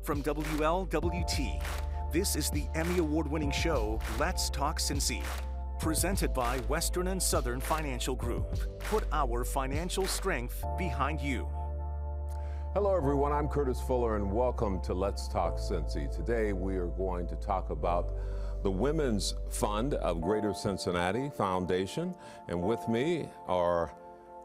From WLWT, this is the Emmy Award-winning show, Let's Talk Cincy. Presented by Western and Southern Financial Group. Put our financial strength behind you. Hello everyone, I'm Curtis Fuller and welcome to Let's Talk Cincy. Today we are going to talk about the Women's Fund of Greater Cincinnati Foundation. And with me are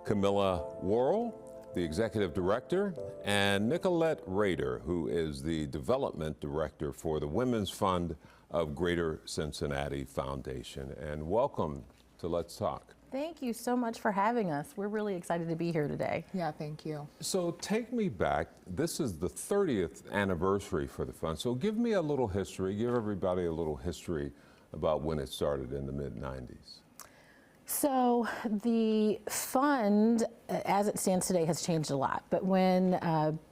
Camilla Worrell, the Executive Director, and Nicolette Rader, who is the Development Director for the Women's Fund of Greater Cincinnati Foundation. And welcome to Let's Talk. Thank you so much for having us. We're really excited to be here today. Yeah, thank you. So take me back. This is the 30th anniversary for the fund. So give me a little history, give everybody a little history about when it started in the mid-90s. So the fund, as it stands today, has changed a lot. But when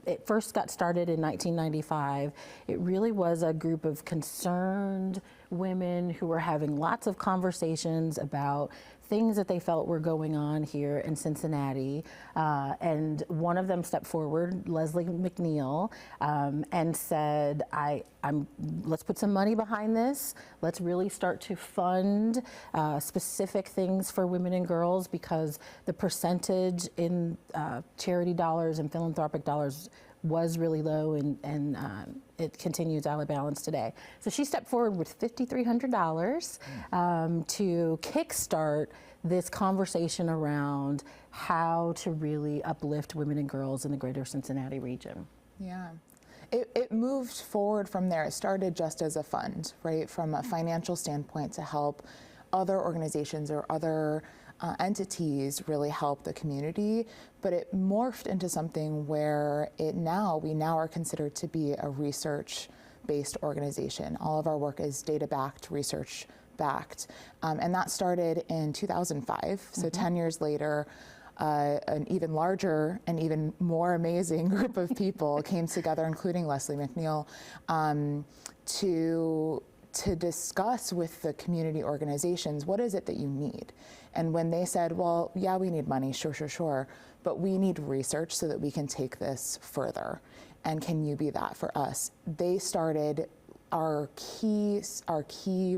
it first got started in 1995, it really was a group of concerned women who were having lots of conversations about things that they felt were going on here in Cincinnati. And one of them stepped forward, Leslie McNeil, and said, let's put some money behind this. Let's really start to fund specific things for women and girls, because the percentage in charity dollars and philanthropic dollars was really low, and it continues out of balance today. So she stepped forward with $5,300 to kickstart this conversation around how to really uplift women and girls in the greater Cincinnati region. Yeah. It moved forward from there. It started just as a fund, right, from a financial standpoint to help other organizations or other entities really help the community, but it morphed into something where we now are considered to be a research-based organization. All of our work is data-backed, research-backed, and that started in 2005. So 10 years later, an even larger and even more amazing group of people came together, including Leslie McNeil, to discuss with the community organizations, what is it that you need? And when they said, well, yeah, we need money, sure, but we need research so that we can take this further. And can you be that for us? They started our key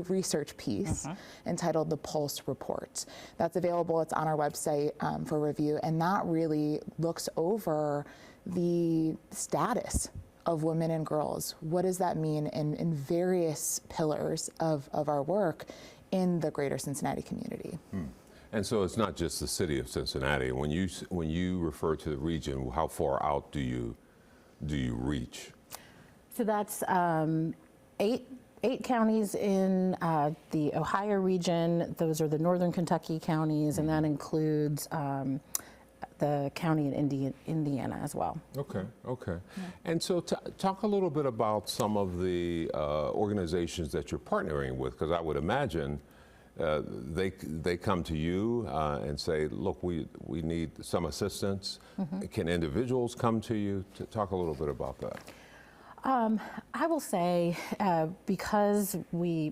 research piece entitled the Pulse Report. That's available, it's on our website for review, and that really looks over the status of women and girls. What does that mean in various pillars of our work in the greater Cincinnati community? And so it's not just the city of Cincinnati. When you refer to the region, how far out do you reach? So that's eight counties in the Ohio region. Those are the northern Kentucky counties, and that includes the county in Indiana as well. Okay. Yeah. And so talk a little bit about some of the organizations that you're partnering with, because I would imagine they come to you and say, look, we need some assistance. Can individuals come to you? Talk a little bit about that. I will say, because we're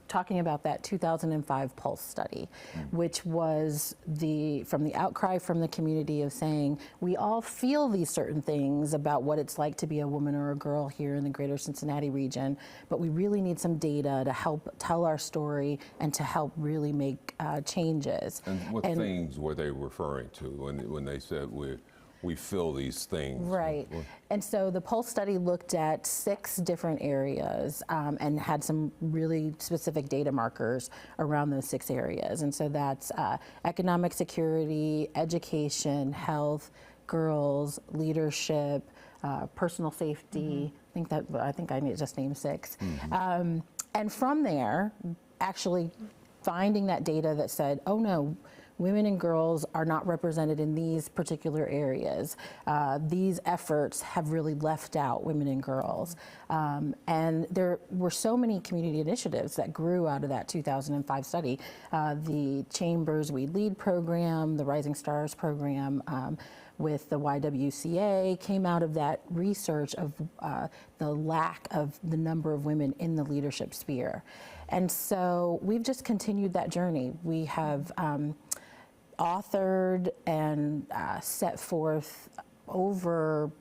talking about that 2005 Pulse study, which was from the outcry from the community of saying, we all feel these certain things about what it's like to be a woman or a girl here in the greater Cincinnati region, but we really need some data to help tell our story and to help really make changes. And what things were they referring to when they said we feel these things? Right. And so the Pulse study looked at 6 different areas and had some really specific data markers around those 6 areas. And so that's economic security, education, health, girls, leadership, personal safety. I think I just named 6. And from there, actually finding that data that said, oh no, women and girls are not represented in these particular areas. These efforts have really left out women and girls. And there were so many community initiatives that grew out of that 2005 study. The Chambers We Lead program, the Rising Stars program, with the YWCA came out of that research of the lack of the number of women in the leadership sphere. And so we've just continued that journey. We have authored and set forth over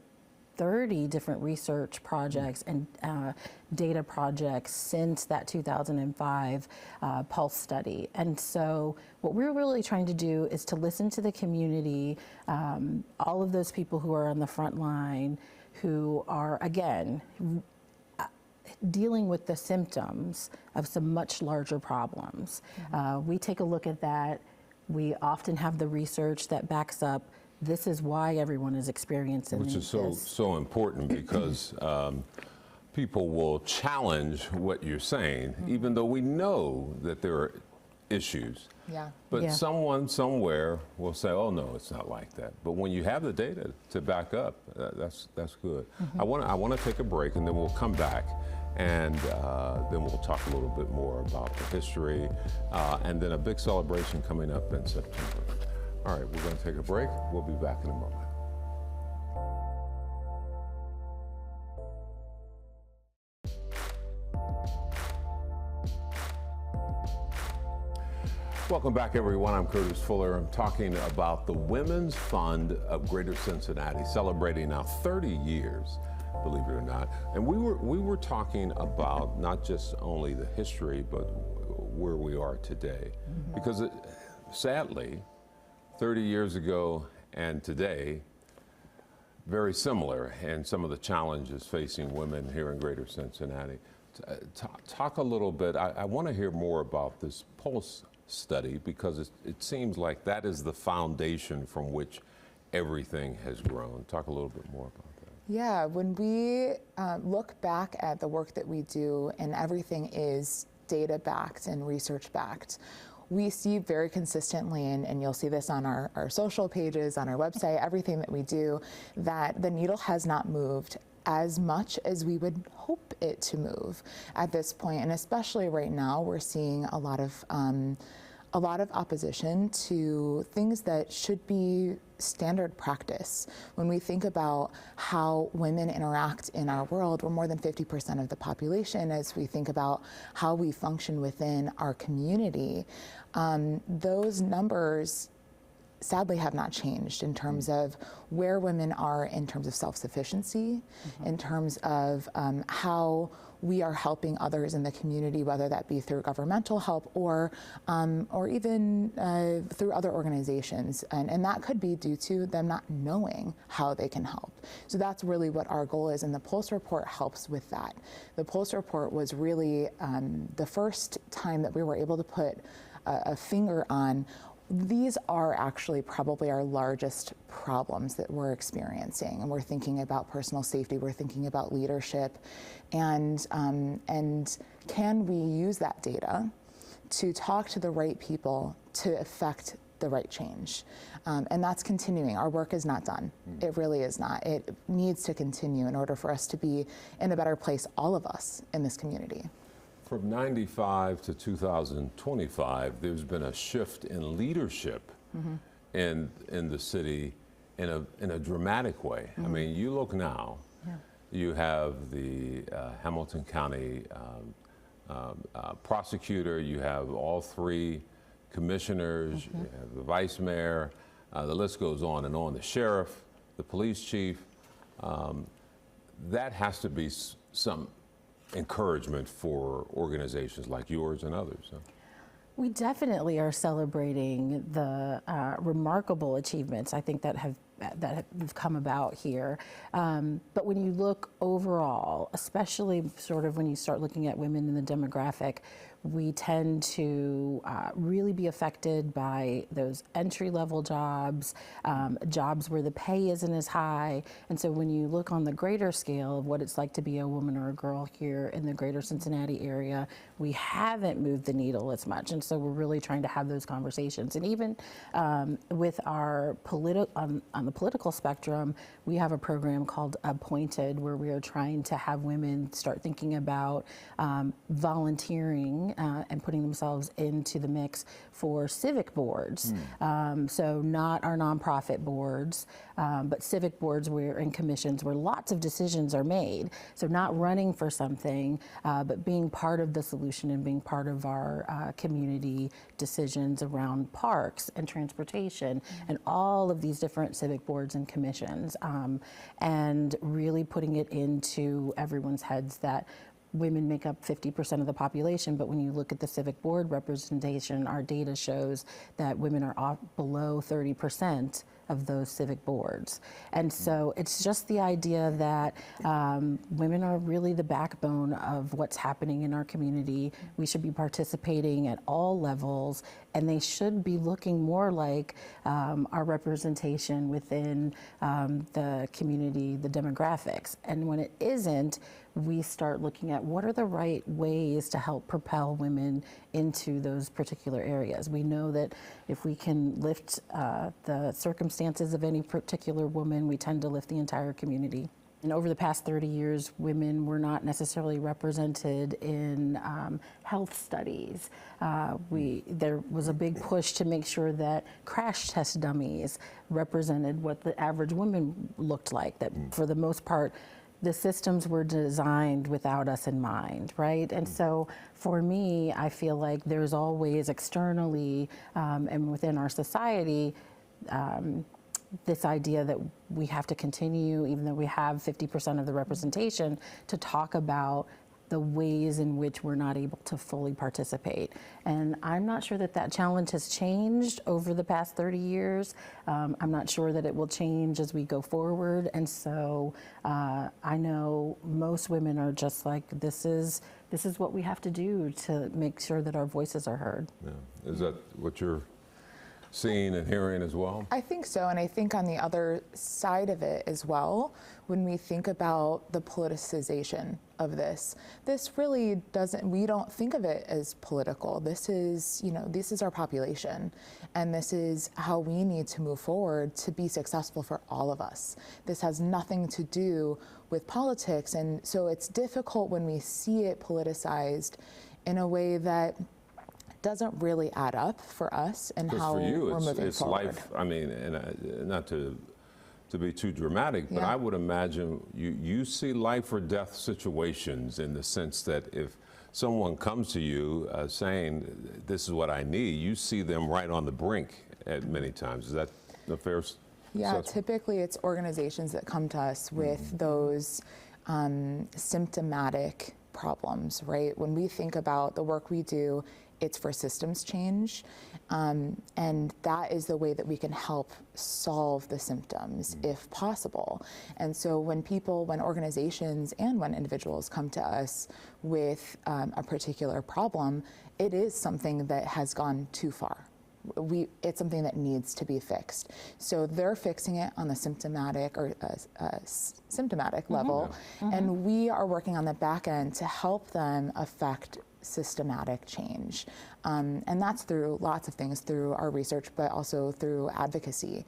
30 different research projects and data projects since that 2005 Pulse study. And so what we're really trying to do is to listen to the community, all of those people who are on the front line, who are, again, dealing with the symptoms of some much larger problems. We take a look at that. We often have the research that backs up this is why everyone is experiencing Which is this. so important, because people will challenge what you're saying, even though we know that there are issues. Yeah. But Yeah. someone somewhere will say, "Oh no, it's not like that." But when you have the data to back up, that's good. I want to take a break, and then we'll come back, and then we'll talk a little bit more about the history, and then a big celebration coming up in September. All right, we're going to take a break. We'll be back in a moment. Welcome back, everyone. I'm Curtis Fuller. I'm talking about the Women's Fund of Greater Cincinnati, celebrating now 30 years, believe it or not. And we were talking about not just only the history, but where we are today. Because sadly, 30 years ago and today, very similar, and some of the challenges facing women here in Greater Cincinnati. Talk a little bit, I want to hear more about this Pulse study, because it seems like that is the foundation from which everything has grown. Talk a little bit more about that. Yeah, when we look back at the work that we do, and everything is data backed and research backed, we see very consistently, and you'll see this on our social pages, on our website, everything that we do, that the needle has not moved as much as we would hope it to move at this point. And especially right now, we're seeing a lot of opposition to things that should be standard practice. When we think about how women interact in our world, we're more than 50% of the population. As we think about how we function within our community, those numbers sadly have not changed in terms of where women are in terms of self-sufficiency, in terms of how we are helping others in the community, whether that be through governmental help or even through other organizations. And that could be due to them not knowing how they can help. So that's really what our goal is, and the Pulse report helps with that. The Pulse report was really the first time that we were able to put a finger on, these are actually probably our largest problems that we're experiencing. And we're thinking about personal safety, we're thinking about leadership, and can we use that data to talk to the right people to affect the right change? And that's continuing. Our work is not done. It really is not. It needs to continue in order for us to be in a better place, all of us in this community. From 95 to 2025, there's been a shift in leadership in the city in a dramatic way. I mean, you look now, you have the Hamilton County prosecutor, you have all three commissioners, you have the vice mayor, the list goes on and on, the sheriff, the police chief. That has to be some encouragement for organizations like yours and others. Huh? We definitely are celebrating the remarkable achievements, I think, that have come about here. But when you look overall, especially sort of when you start looking at women in the demographic, we tend to really be affected by those entry-level jobs, jobs where the pay isn't as high. And so when you look on the greater scale of what it's like to be a woman or a girl here in the greater Cincinnati area, we haven't moved the needle as much. And so we're really trying to have those conversations. And even with our on the political spectrum, we have a program called Appointed, where we are trying to have women start thinking about volunteering and putting themselves into the mix for civic boards. So not our nonprofit boards, but civic boards and commissions where lots of decisions are made. So not running for something, but being part of the solution and being part of our community decisions around parks and transportation and all of these different civic civic boards and commissions, and really putting it into everyone's heads that women make up 50% of the population, but when you look at the civic board representation, our data shows that women are below 30% of those civic boards. And so it's just the idea that women are really the backbone of what's happening in our community. We should be participating at all levels, and they should be looking more like our representation within the community, the demographics. And when it isn't, we start looking at what are the right ways to help propel women into those particular areas. We know that if we can lift the circumstances of any particular woman, we tend to lift the entire community. And over the past 30 years, women were not necessarily represented in health studies. There was a big push to make sure that crash test dummies represented what the average woman looked like, that for the most part, the systems were designed without us in mind, right? And so for me, I feel like there's always externally and within our society, this idea that we have to continue, even though we have 50% of the representation, to talk about the ways in which we're not able to fully participate. And I'm not sure that that challenge has changed over the past 30 years. I'm not sure that it will change as we go forward. And so I know most women are just like, this is what we have to do to make sure that our voices are heard. Yeah. Is that what you're seeing and hearing as well? I think so, and I think on the other side of it as well, when we think about the politicization of this really doesn't, we don't think of it as political. This is, this is our population, and this is how we need to move forward to be successful for all of us. This has nothing to do with politics, and so it's difficult when we see it politicized in a way that doesn't really add up for us and how for you, we're moving it's forward. Life. I mean, and not to be too dramatic, but Yeah. I would imagine you see life or death situations in the sense that if someone comes to you saying, this is what I need, you see them right on the brink at many times. Is that a fair Yeah, assessment? typically it's organizations that come to us with those symptomatic problems, right? When we think about the work we do, it's for systems change, and that is the way that we can help solve the symptoms if possible. And so when organizations and when individuals come to us with a particular problem, it is something that has gone too far. It's something that needs to be fixed. So they're fixing it on the symptomatic or symptomatic level, and we are working on the back end to help them affect systematic change. And that's through lots of things, through our research, but also through advocacy.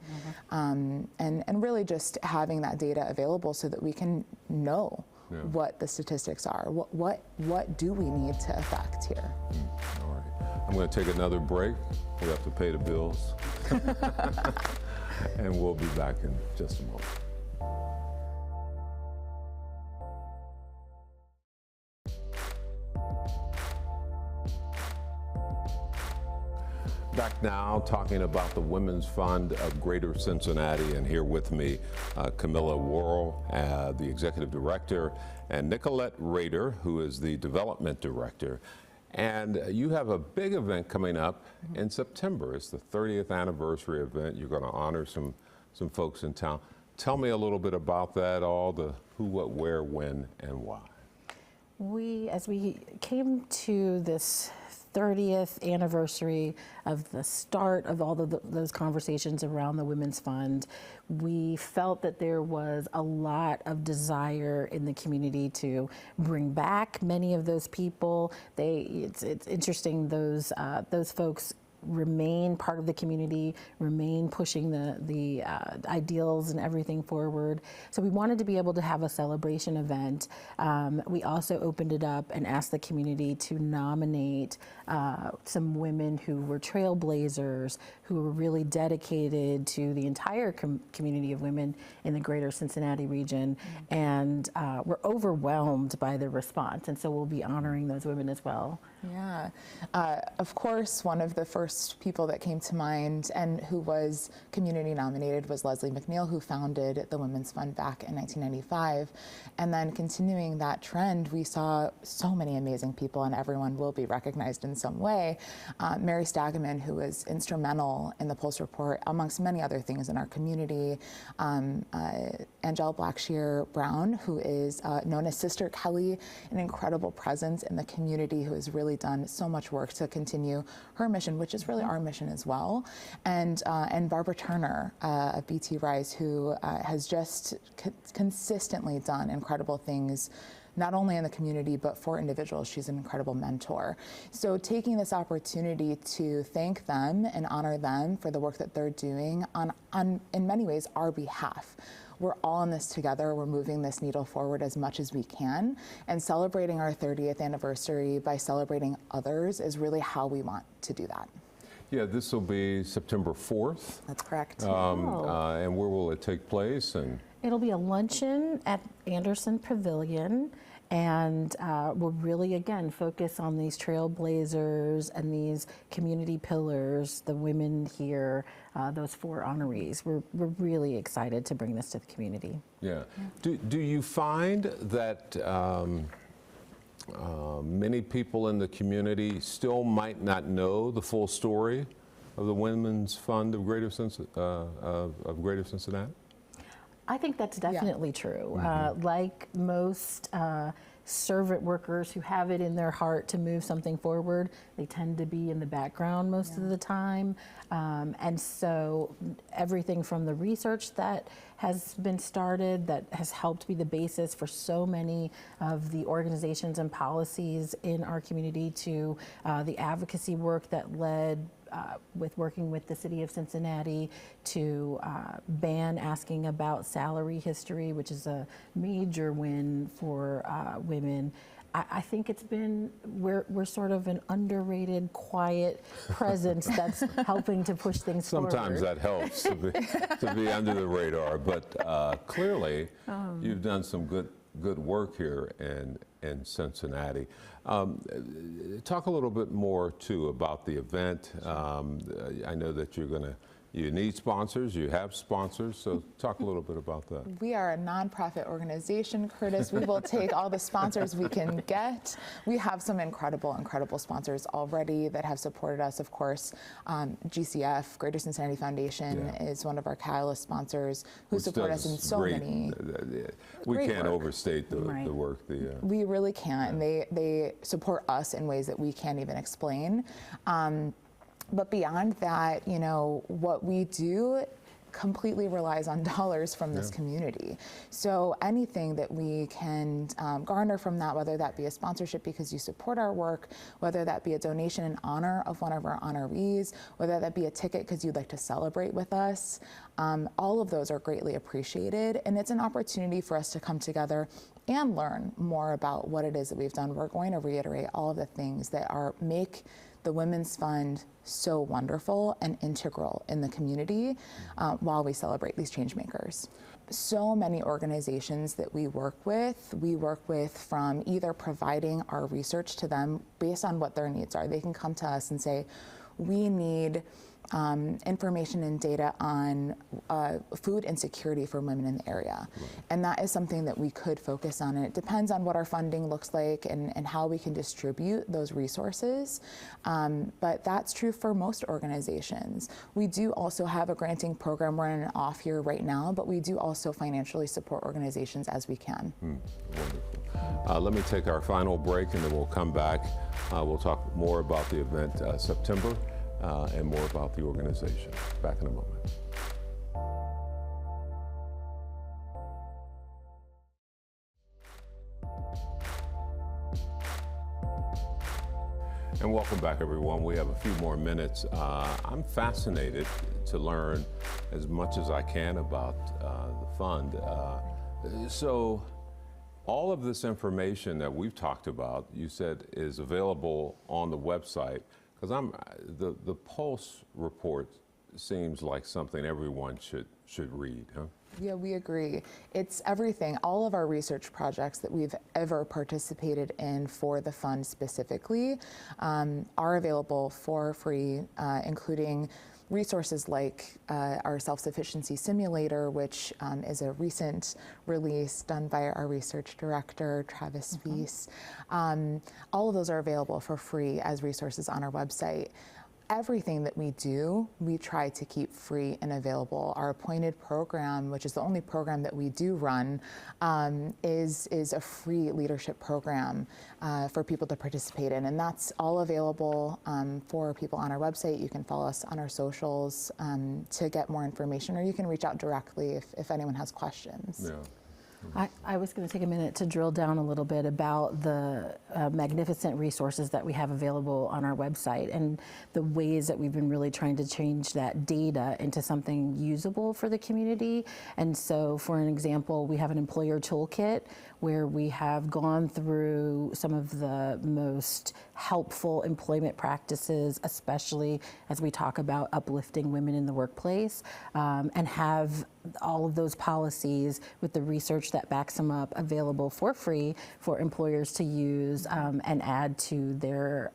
And really just having that data available so that we can know what the statistics are. What do we need to affect here? All right. I'm going to take another break. We have to pay the bills. And we'll be back in just a moment. Back now talking about the Women's Fund of Greater Cincinnati, and here with me Camilla Worrell, the Executive Director, and Nicolette Rader, who is the Development Director. And you have a big event coming up in September. It's the 30th anniversary event. You're going to honor some folks in town. Tell me a little bit about that, all the who, what, where, when, and why. As we came to this 30th anniversary of the start of all those conversations around the Women's Fund, we felt that there was a lot of desire in the community to bring back many of those people. It's interesting, those folks remain part of the community, remain pushing the ideals and everything forward. So we wanted to be able to have a celebration event. We also opened it up and asked the community to nominate some women who were trailblazers, who were really dedicated to the entire community of women in the greater Cincinnati region. And we're overwhelmed by the response. And so we'll be honoring those women as well. Yeah. Of course, one of the first first people that came to mind and who was community nominated was Leslie McNeil, who founded the Women's Fund back in 1995. And then continuing that trend, we saw so many amazing people, and everyone will be recognized in some way. Mary Stagaman, who was instrumental in the Pulse Report, amongst many other things in our community. Angelle Blackshear Brown, who is known as Sister Kelly, an incredible presence in the community who has really done so much work to continue her mission, which is really our mission as well. And Barbara Turner of BT Rise, who has just consistently done incredible things, not only in the community, but for individuals. She's an incredible mentor. So taking this opportunity to thank them and honor them for the work that they're doing on in many ways, our behalf. We're all in this together. We're moving this needle forward as much as we can. And celebrating our 30th anniversary by celebrating others is really how we want to do that. Yeah, this will be September 4th. That's correct. And where will it take place? And It'll be a luncheon at Anderson Pavilion, and we'll really, again, focus on these trailblazers and these community pillars, the women here, those 4 honorees. We're really excited to bring this to the community. yeah. Do you find that many people in the community still might not know the full story of the Women's Fund of Greater Cincinnati? I think that's definitely true. Like most servant workers who have it in their heart to move something forward, they tend to be in the background most of the time. And so everything from the research that has been started that has helped be the basis for so many of the organizations and policies in our community to the advocacy work that led with working with the city of Cincinnati to ban asking about salary history, which is a major win for women. I think it's been, we're sort of an underrated, quiet presence that's helping to push things Sometimes forward. that helps to be under the radar, but clearly you've done some good work here in Cincinnati. Talk a little bit more too about the event. I know that you need sponsors, you have sponsors, so talk a little bit about that. We are a nonprofit organization, Curtis. We will take all the sponsors we can get. We have some incredible sponsors already that have supported us. Of course, GCF, Greater Cincinnati Foundation, is one of our catalyst sponsors who support us in so many. We can't work. overstate the work. We really can't, and they support us in ways that we can't even explain. But beyond that, you know, what we do completely relies on dollars from this community. So anything that we can garner from that, whether that be a sponsorship because you support our work, whether that be a donation in honor of one of our honorees, whether that be a ticket because you'd like to celebrate with us, all of those are greatly appreciated. And it's an opportunity for us to come together and learn more about what it is that we've done. We're going to reiterate all of the things that make the Women's Fund so wonderful and integral in the community while we celebrate these change makers. So many organizations that we work with from either providing our research to them based on what their needs are. They can come to us and say, we need information and data on food insecurity for women in the area. And that is something that we could focus on. And it depends on what our funding looks like and how we can distribute those resources. But that's true for most organizations. We do also have a granting program. We're in an off year right now, but we do also financially support organizations as we can. Wonderful. Let me take our final break and then we'll come back. We'll talk more about the event September. And more about the organization. Back in a moment. And welcome back, everyone. We have a few more minutes. I'm fascinated to learn as much as I can about the fund. So all of this information that we've talked about, you said, is available on the website. Because the Pulse report seems like something everyone should read, huh? Yeah, we agree. It's everything. All of our research projects that we've ever participated in for the fund specifically are available for free, including resources like our self-sufficiency simulator, which is a recent release done by our research director, Travis Fees. All of those are available for free as resources on our website. Everything that we do, we try to keep free and available. Our appointed program, which is the only program that we do run, is a free leadership program for people to participate in. And that's all available for people on our website. You can follow us on our socials to get more information, or you can reach out directly if anyone has questions. Yeah. I was going to take a minute to drill down a little bit about the magnificent resources that we have available on our website and the ways that we've been really trying to change that data into something usable for the community. And so, for an example, we have an employer toolkit where we have gone through some of the most helpful employment practices, especially as we talk about uplifting women in the workplace, and have all of those policies with the research that backs them up available for free for employers to use and add to their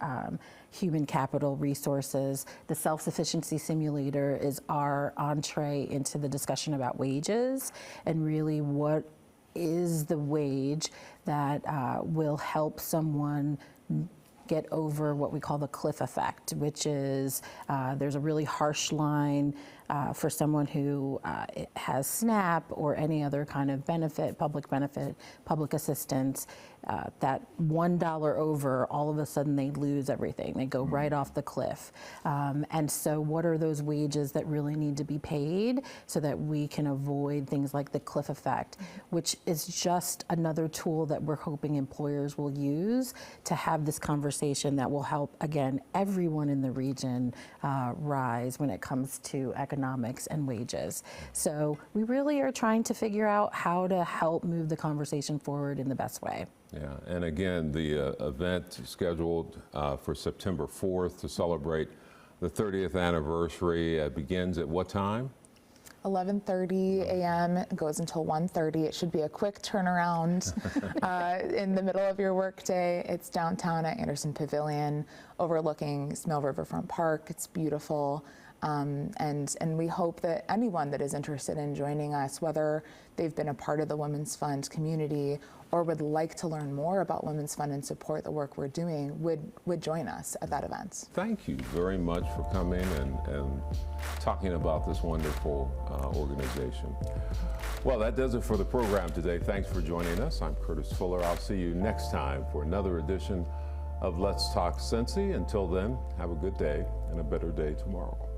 human capital resources. The self-sufficiency simulator is our entree into the discussion about wages and really what is the wage that will help someone get over what we call the cliff effect, which is there's a really harsh line for someone who has SNAP or any other kind of benefit, public assistance. That $1 over, all of a sudden they lose everything. They go right off the cliff. And so what are those wages that really need to be paid so that we can avoid things like the cliff effect, which is just another tool that we're hoping employers will use to have this conversation that will help, again, everyone in the region rise when it comes to economics and wages. So we really are trying to figure out how to help move the conversation forward in the best way. Yeah, and again, the event scheduled for September 4th to celebrate the 30th anniversary begins at what time? 11:30 a.m. goes until 1:30. It should be a quick turnaround in the middle of your workday. It's downtown at Anderson Pavilion, overlooking Smale Riverfront Park. It's beautiful. And we hope that anyone that is interested in joining us, whether they've been a part of the Women's Fund community or would like to learn more about Women's Fund and support the work we're doing, would join us at that event. Thank you very much for coming and talking about this wonderful organization. Well, that does it for the program today. Thanks for joining us. I'm Curtis Fuller. I'll see you next time for another edition of Let's Talk Cincy. Until then, have a good day and a better day tomorrow.